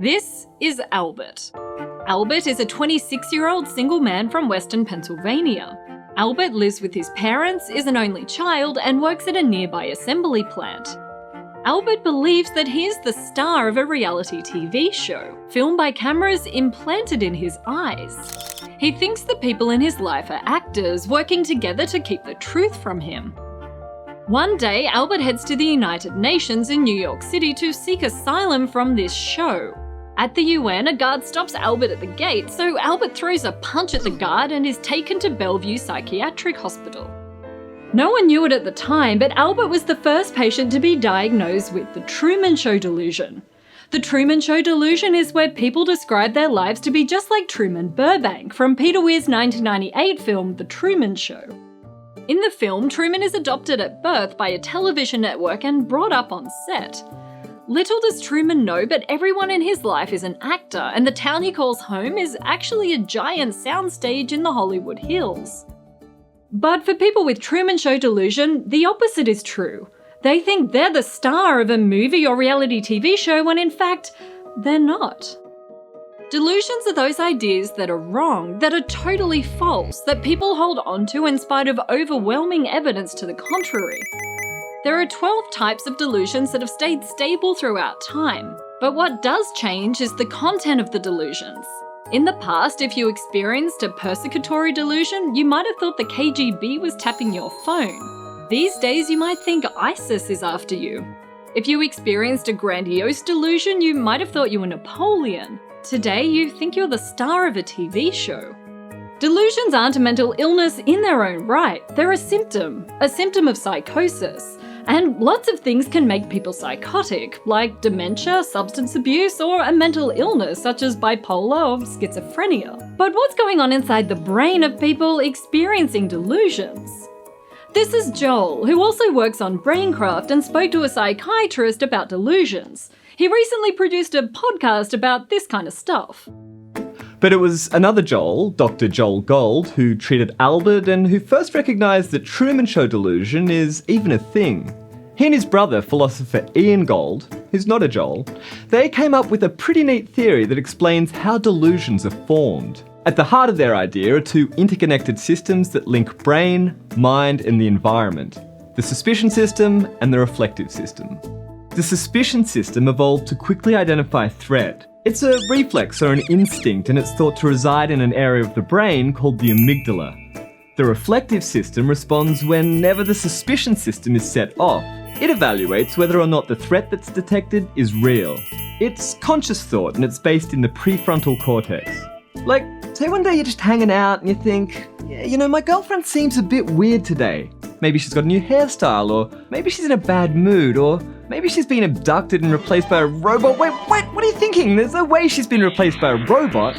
This is Albert. Albert is a 26-year-old single man from Western Pennsylvania. Albert lives with his parents, is an only child, and works at a nearby assembly plant. Albert believes that he is the star of a reality TV show, filmed by cameras implanted in his eyes. He thinks the people in his life are actors working together to keep the truth from him. One day, Albert heads to the United Nations in New York City to seek asylum from this show. At the UN, a guard stops Albert at the gate, so Albert throws a punch at the guard and is taken to Bellevue Psychiatric Hospital. No one knew it at the time, but Albert was the first patient to be diagnosed with the Truman Show delusion. The Truman Show delusion is where people describe their lives to be just like Truman Burbank from Peter Weir's 1998 film The Truman Show. In the film, Truman is adopted at birth by a television network and brought up on set. Little does Truman know, but everyone in his life is an actor, and the town he calls home is actually a giant soundstage in the Hollywood Hills. But for people with Truman Show delusion, the opposite is true. They think they're the star of a movie or reality TV show when in fact, they're not. Delusions are those ideas that are wrong, that are totally false, that people hold onto in spite of overwhelming evidence to the contrary. There are 12 types of delusions that have stayed stable throughout time, but what does change is the content of the delusions. In the past, if you experienced a persecutory delusion, you might have thought the KGB was tapping your phone. These days, you might think ISIS is after you. If you experienced a grandiose delusion, you might have thought you were Napoleon. Today, you think you're the star of a TV show. Delusions aren't a mental illness in their own right. They're a symptom of psychosis. And lots of things can make people psychotic, like dementia, substance abuse, or a mental illness such as bipolar or schizophrenia. But what's going on inside the brain of people experiencing delusions? This is Joel, who also works on BrainCraft and spoke to a psychiatrist about delusions. He recently produced a podcast about this kind of stuff. But it was another Joel, Dr. Joel Gold, who treated Albert and who first recognised that Truman Show delusion is even a thing. He and his brother, philosopher Ian Gold, who's not a Joel, they came up with a pretty neat theory that explains how delusions are formed. At the heart of their idea are two interconnected systems that link brain, mind, and the environment: the suspicion system and the reflective system. The suspicion system evolved to quickly identify threat. It's a reflex or an instinct, and it's thought to reside in an area of the brain called the amygdala. The reflective system responds whenever the suspicion system is set off. It evaluates whether or not the threat that's detected is real. It's conscious thought, and it's based in the prefrontal cortex. Like, say one day you're just hanging out and you think, yeah, my girlfriend seems a bit weird today. Maybe she's got a new hairstyle, or maybe she's in a bad mood, or maybe she's been abducted and replaced by a robot. Wait, what are you thinking? There's no way she's been replaced by a robot.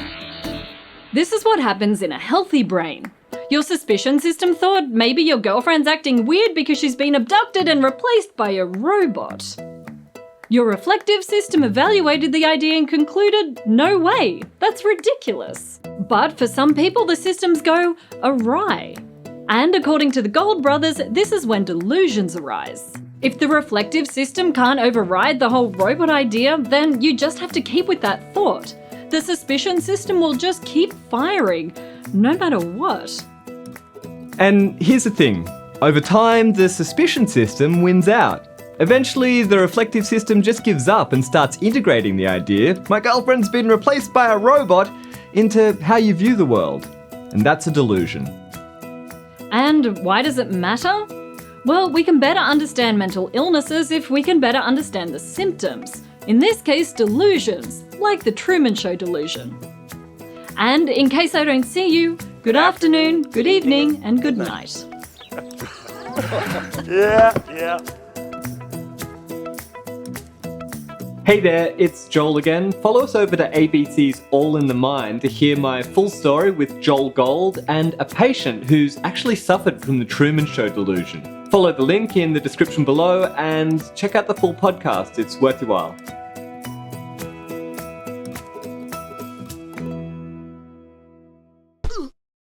This is what happens in a healthy brain. Your suspicion system thought maybe your girlfriend's acting weird because she's been abducted and replaced by a robot. Your reflective system evaluated the idea and concluded, no way, that's ridiculous. But for some people, the systems go awry. And according to the Gold brothers, this is when delusions arise. If the reflective system can't override the whole robot idea, then you just have to keep with that thought. The suspicion system will just keep firing, no matter what. And here's the thing. Over time, the suspicion system wins out. Eventually, the reflective system just gives up and starts integrating the idea, my girlfriend's been replaced by a robot, into how you view the world. And that's a delusion. And why does it matter? Well, we can better understand mental illnesses if we can better understand the symptoms. In this case, delusions, like the Truman Show delusion. And in case I don't see you, good afternoon, good evening, and good night. Yeah. Hey there, it's Joel again. Follow us over to ABC's All in the Mind to hear my full story with Joel Gold and a patient who's actually suffered from the Truman Show delusion. Follow the link in the description below and check out the full podcast. It's worth your while.